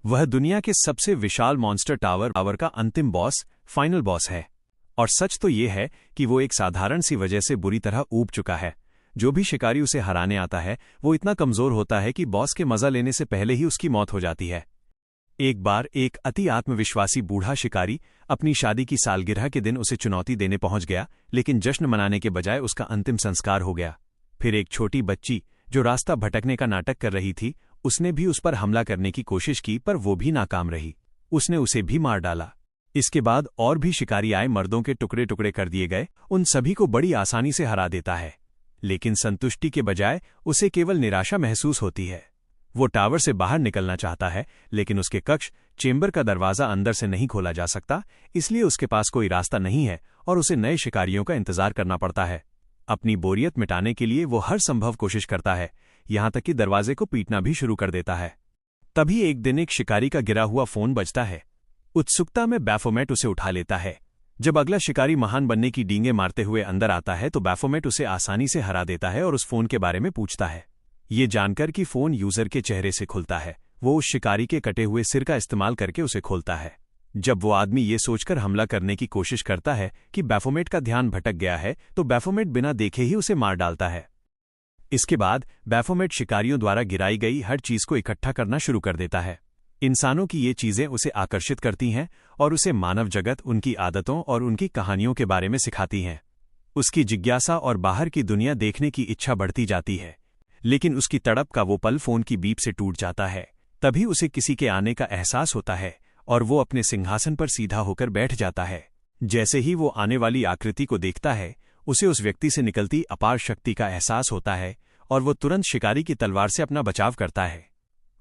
वह दुनिया के सबसे विशाल मॉन्स्टर टावर का अंतिम बॉस, फाइनल बॉस है। और सच तो ये है कि वो एक साधारण सी वजह से बुरी तरह ऊब चुका है। जो भी शिकारी उसे हराने आता है वो इतना कमजोर होता है कि बॉस के मजा लेने से पहले ही उसकी मौत हो जाती है। एक बार एक अति आत्मविश्वासी बूढ़ा शिकारी अपनी शादी की सालगिरह के दिन उसे चुनौती देने पहुंच गया, लेकिन जश्न मनाने के बजाय उसका अंतिम संस्कार हो गया। फिर एक छोटी बच्ची जो रास्ता भटकने का नाटक कर रही थी, उसने भी उस पर हमला करने की कोशिश की, पर वो भी नाकाम रही। उसने उसे भी मार डाला। इसके बाद और भी शिकारी आए, मर्दों के टुकड़े टुकड़े कर दिए गए। उन सभी को बड़ी आसानी से हरा देता है, लेकिन संतुष्टि के बजाय उसे केवल निराशा महसूस होती है। वो टावर से बाहर निकलना चाहता है, लेकिन उसके कक्ष चेंबर का दरवाजा अंदर से नहीं खोला जा सकता, इसलिए उसके पास कोई रास्ता नहीं है और उसे नए शिकारियों का इंतजार करना पड़ता है। अपनी बोरियत मिटाने के लिए वो हर संभव कोशिश करता है, यहां तक कि दरवाजे को पीटना भी शुरू कर देता है। तभी एक दिन एक शिकारी का गिरा हुआ फोन बजता है। उत्सुकता में बैफोमेट उसे उठा लेता है। जब अगला शिकारी महान बनने की डींगे मारते हुए अंदर आता है तो बैफोमेट उसे आसानी से हरा देता है और उस फोन के बारे में पूछता है। ये जानकर कि फोन यूजर के चेहरे से खुलता है, वो उस शिकारी के कटे हुए सिर का इस्तेमाल करके उसे खोलता है। जब वो आदमी ये सोचकर हमला करने की कोशिश करता है कि बैफोमेट का ध्यान भटक गया है, तो बैफोमेट बिना देखे ही उसे मार डालता है। इसके बाद बैफोमेट शिकारियों द्वारा गिराई गई हर चीज को इकट्ठा करना शुरू कर देता है। इंसानों की ये चीजें उसे आकर्षित करती हैं और उसे मानव जगत, उनकी आदतों और उनकी कहानियों के बारे में सिखाती हैं। उसकी जिज्ञासा और बाहर की दुनिया देखने की इच्छा बढ़ती जाती है, लेकिन उसकी तड़प का वो पल फोन की बीप से टूट जाता है। तभी उसे किसी के आने का एहसास होता है और वो अपने सिंहासन पर सीधा होकर बैठ जाता है। जैसे ही वो आने वाली आकृति को देखता है, उसे उस व्यक्ति से निकलती अपार शक्ति का एहसास होता है और वो तुरंत शिकारी की तलवार से अपना बचाव करता है।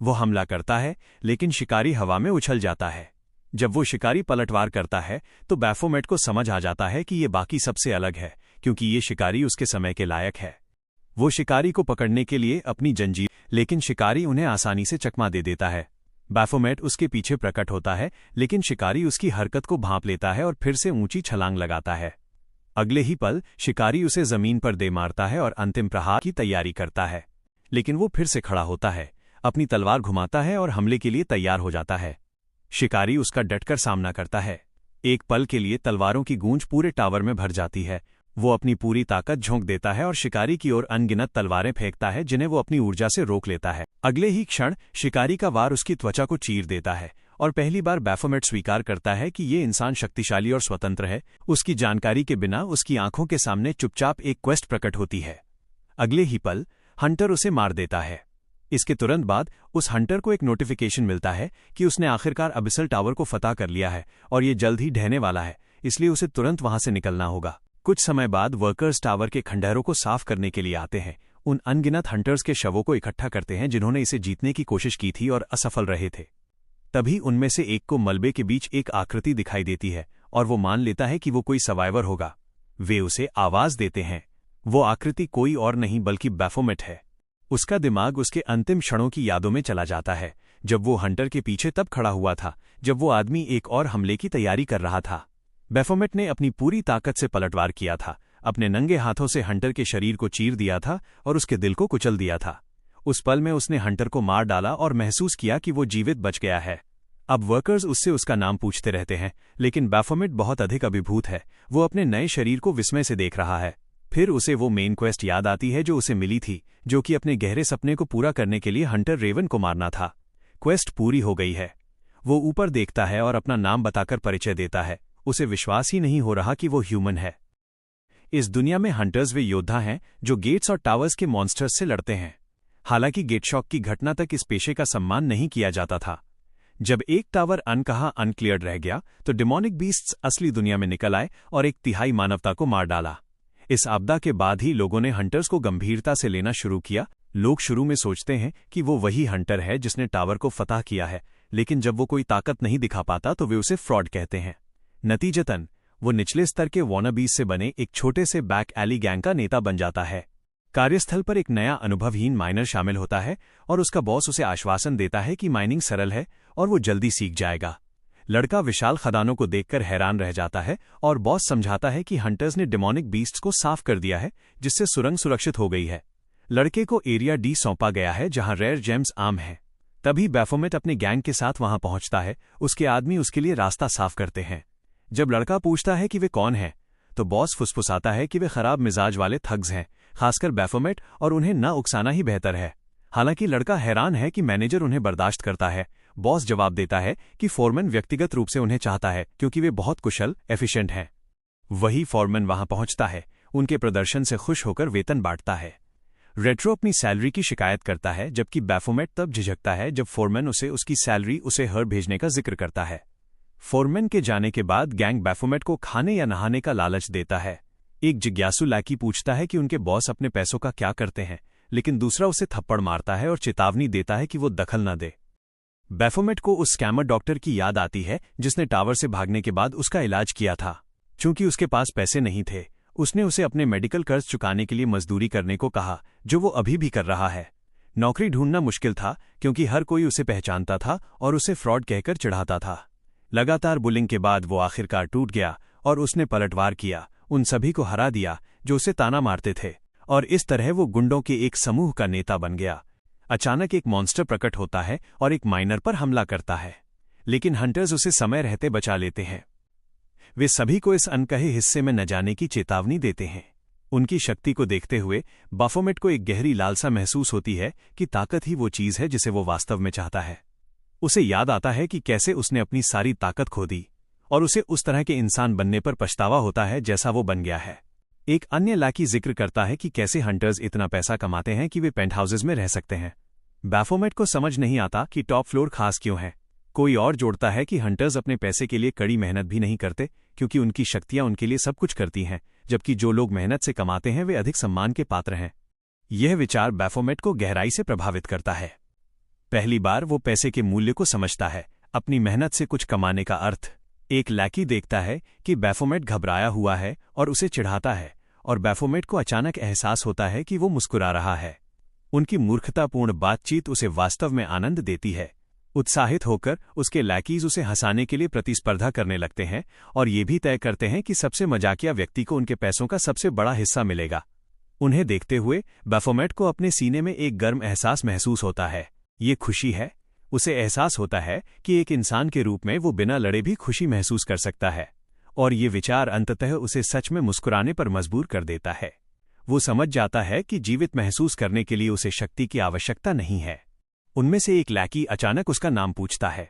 वो हमला करता है, लेकिन शिकारी हवा में उछल जाता है। जब वो शिकारी पलटवार करता है तो बैफोमेट को समझ आ जाता है कि ये बाकी सबसे अलग है, क्योंकि ये शिकारी उसके समय के लायक है। वो शिकारी को पकड़ने के लिए अपनी जंजीर, लेकिन शिकारी उन्हें आसानी से चकमा दे देता है। बैफोमेट उसके पीछे प्रकट होता है, लेकिन शिकारी उसकी हरकत को भांप लेता है और फिर से ऊंची छलांग लगाता है। अगले ही पल शिकारी उसे जमीन पर दे मारता है और अंतिम प्रहार की तैयारी करता है, लेकिन वो फिर से खड़ा होता है, अपनी तलवार घुमाता है और हमले के लिए तैयार हो जाता है। शिकारी उसका डटकर सामना करता है। एक पल के लिए तलवारों की गूंज पूरे टावर में भर जाती है। वो अपनी पूरी ताकत झोंक देता है और शिकारी की ओर अनगिनत तलवारें फेंकता है, जिन्हें वो अपनी ऊर्जा से रोक लेता है। अगले ही क्षण शिकारी का वार उसकी त्वचा को चीर देता है और पहली बार बैफोमेट स्वीकार करता है कि ये इंसान शक्तिशाली और स्वतंत्र है। उसकी जानकारी के बिना उसकी आंखों के सामने चुपचाप एक क्वेस्ट प्रकट होती है। अगले ही पल हंटर उसे मार देता है। इसके तुरंत बाद उस हंटर को एक नोटिफिकेशन मिलता है कि उसने आखिरकार अबिसल टावर को फतह कर लिया है और ये जल्द ही ढहने वाला है, इसलिए उसे तुरंत वहां से निकलना होगा। कुछ समय बाद वर्कर्स टावर के खंडहरों को साफ करने के लिए आते हैं। उन अनगिनत हंटर्स के शवों को इकट्ठा करते हैं जिन्होंने इसे जीतने की कोशिश की थी और असफल रहे थे। तभी उनमें से एक को मलबे के बीच एक आकृति दिखाई देती है और वो मान लेता है कि वो कोई सर्वाइवर होगा। वे उसे आवाज देते हैं। वो आकृति कोई और नहीं बल्कि बैफोमेट है। उसका दिमाग उसके अंतिम क्षणों की यादों में चला जाता है, जब वो हंटर के पीछे तब खड़ा हुआ था जब वो आदमी एक और हमले की तैयारी कर रहा था। बैफोमेट ने अपनी पूरी ताकत से पलटवार किया था, अपने नंगे हाथों से हंटर के शरीर को चीर दिया था और उसके दिल को कुचल दिया था। उस पल में उसने हंटर को मार डाला और महसूस किया कि वो जीवित बच गया है। अब वर्कर्स उससे उसका नाम पूछते रहते हैं, लेकिन बैफोमेट बहुत अधिक अभिभूत है। वो अपने नए शरीर को विस्मय से देख रहा है। फिर उसे वो मेन क्वेस्ट याद आती है जो उसे मिली थी, जो कि अपने गहरे सपने को पूरा करने के लिए हंटर रेवन को मारना था। क्वेस्ट पूरी हो गई है। वो ऊपर देखता है और अपना नाम बताकर परिचय देता है। उसे विश्वास ही नहीं हो रहा कि वो ह्यूमन है। इस दुनिया में हंटर्स वे योद्धा हैं जो गेट्स और टावर्स के मॉन्स्टर्स से लड़ते हैं। हालांकि गेटशॉक की घटना तक इस पेशे का सम्मान नहीं किया जाता था। जब एक टावर अनकहा अनक्लियर्ड रह गया तो डिमोनिक बीस्ट्स असली दुनिया में निकल आए और 1/3 मानवता को मार डाला। इस आपदा के बाद ही लोगों ने हंटर्स को गंभीरता से लेना शुरू किया। लोग शुरू में सोचते हैं कि वो वही हंटर है जिसने टावर को फतह किया है, लेकिन जब वो कोई ताकत नहीं दिखा पाता तो वे उसे फ्रॉड कहते हैं। नतीजतन वो निचले स्तर के वॉनाबीज से बने एक छोटे से बैक एली गैंग का नेता बन जाता है। कार्यस्थल पर एक नया अनुभवहीन माइनर शामिल होता है और उसका बॉस उसे आश्वासन देता है कि माइनिंग सरल है और वो जल्दी सीख जाएगा। लड़का विशाल खदानों को देखकर हैरान रह जाता है और बॉस समझाता है कि हंटर्स ने डिमोनिक बीस्ट्स को साफ कर दिया है, जिससे सुरंग सुरक्षित हो गई है। लड़के को एरिया डी सौंपा गया है जहां रेयर जेम्स आम है। तभी बैफोमेट अपने गैंग के साथ वहां पहुंचता है। उसके आदमी उसके लिए रास्ता साफ करते हैं। जब लड़का पूछता है कि वे कौन हैं, तो बॉस फुसफुसाता है कि वे खराब मिजाज वाले थग्स हैं, खासकर बैफोमेट, और उन्हें न उकसाना ही बेहतर है। हालांकि लड़का हैरान है कि मैनेजर उन्हें बर्दाश्त करता है। बॉस जवाब देता है कि फोरमैन व्यक्तिगत रूप से उन्हें चाहता है क्योंकि वे बहुत कुशल, एफिशिएंट हैं। वही फोरमैन वहां पहुंचता है, उनके प्रदर्शन से खुश होकर वेतन बांटता है। रेट्रो अपनी सैलरी की शिकायत करता है, जबकि बैफोमेट तब झिझकता है जब फोरमैन उसे उसकी सैलरी उसे हर भेजने का जिक्र करता है। फोरमैन के जाने के बाद गैंग बैफोमेट को खाने या नहाने का लालच देता है। एक जिज्ञासु लैकी पूछता है कि उनके बॉस अपने पैसों का क्या करते हैं, लेकिन दूसरा उसे थप्पड़ मारता है और चेतावनी देता है कि वो दखल न दे। बैफोमेट को उस स्कैमर डॉक्टर की याद आती है जिसने टावर से भागने के बाद उसका इलाज किया था। चूंकि उसके पास पैसे नहीं थे, उसने उसे अपने मेडिकल कर्ज चुकाने के लिए मजदूरी करने को कहा, जो वो अभी भी कर रहा है। नौकरी ढूंढना मुश्किल था क्योंकि हर कोई उसे पहचानता था और उसे फ्रॉड कहकर चिढ़ाता था। लगातार बुलिंग के बाद वो आखिरकार टूट गया और उसने पलटवार किया, उन सभी को हरा दिया जो उसे ताना मारते थे, और इस तरह वो गुंडों के एक समूह का नेता बन गया। अचानक एक मॉन्स्टर प्रकट होता है और एक माइनर पर हमला करता है, लेकिन हंटर्स उसे समय रहते बचा लेते हैं। वे सभी को इस अनकहे हिस्से में न जाने की चेतावनी देते हैं। उनकी शक्ति को देखते हुए बैफोमेट को एक गहरी लालसा महसूस होती है कि ताकत ही वो चीज है जिसे वो वास्तव में चाहता है। उसे याद आता है कि कैसे उसने अपनी सारी ताकत खो दी, और उसे उस तरह के इंसान बनने पर पछतावा होता है जैसा वो बन गया है। एक अन्य लाकी जिक्र करता है कि कैसे हंटर्स इतना पैसा कमाते हैं कि वे पेंटहाउसेज में रह सकते हैं। बैफोमेट को समझ नहीं आता कि टॉप फ्लोर खास क्यों है। कोई और जोड़ता है कि हंटर्स अपने पैसे के लिए कड़ी मेहनत भी नहीं करते क्योंकि उनकी शक्तियां उनके लिए सब कुछ करती हैं, जबकि जो लोग मेहनत से कमाते हैं वे अधिक सम्मान के पात्र हैं। यह विचार बैफोमेट को गहराई से प्रभावित करता है। पहली बार वो पैसे के मूल्य को समझता है, अपनी मेहनत से कुछ कमाने का अर्थ। एक लैकी देखता है कि बैफोमेट घबराया हुआ है और उसे चिढ़ाता है, और बैफोमेट को अचानक एहसास होता है कि वो मुस्कुरा रहा है। उनकी मूर्खतापूर्ण बातचीत उसे वास्तव में आनंद देती है। उत्साहित होकर उसके लैकीज उसे हंसाने के लिए प्रतिस्पर्धा करने लगते हैं और ये भी तय करते हैं कि सबसे मजाकिया व्यक्ति को उनके पैसों का सबसे बड़ा हिस्सा मिलेगा। उन्हें देखते हुए बैफोमेट को अपने सीने में एक गर्म एहसास महसूस होता है। ये खुशी है। उसे एहसास होता है कि एक इंसान के रूप में वो बिना लड़े भी खुशी महसूस कर सकता है, और ये विचार अंततः उसे सच में मुस्कुराने पर मजबूर कर देता है। वो समझ जाता है कि जीवित महसूस करने के लिए उसे शक्ति की आवश्यकता नहीं है। उनमें से एक लैकी अचानक उसका नाम पूछता है।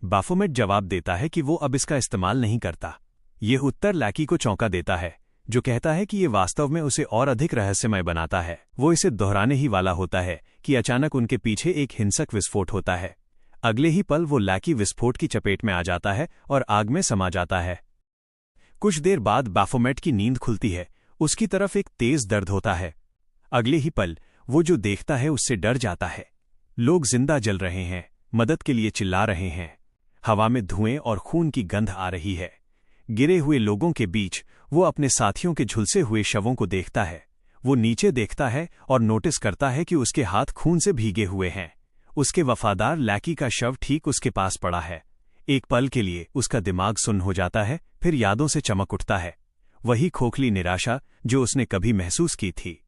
बैफोमेट जवाब देता है कि वो अब इसका इस्तेमाल नहीं करता। यह उत्तर लैकी को चौंका देता है, जो कहता है कि ये वास्तव में उसे और अधिक रहस्यमय बनाता है। वो इसे दोहराने ही वाला होता है कि अचानक उनके पीछे एक हिंसक विस्फोट होता है। अगले ही पल वो लैकी विस्फोट की चपेट में आ जाता है और आग में समा जाता है। कुछ देर बाद बैफोमेट की नींद खुलती है। उसकी तरफ एक तेज दर्द होता है। अगले ही पल वो जो देखता है उससे डर जाता है। लोग जिंदा जल रहे हैं, मदद के लिए चिल्ला रहे हैं। हवा में धुएं और खून की गंध आ रही है। गिरे हुए लोगों के बीच वो अपने साथियों के झुलसे हुए शवों को देखता है। वो नीचे देखता है और नोटिस करता है कि उसके हाथ खून से भीगे हुए हैं। उसके वफादार लैकी का शव ठीक उसके पास पड़ा है। एक पल के लिए उसका दिमाग सुन्न हो जाता है, फिर यादों से चमक उठता है। वही खोखली निराशा जो उसने कभी महसूस की थी।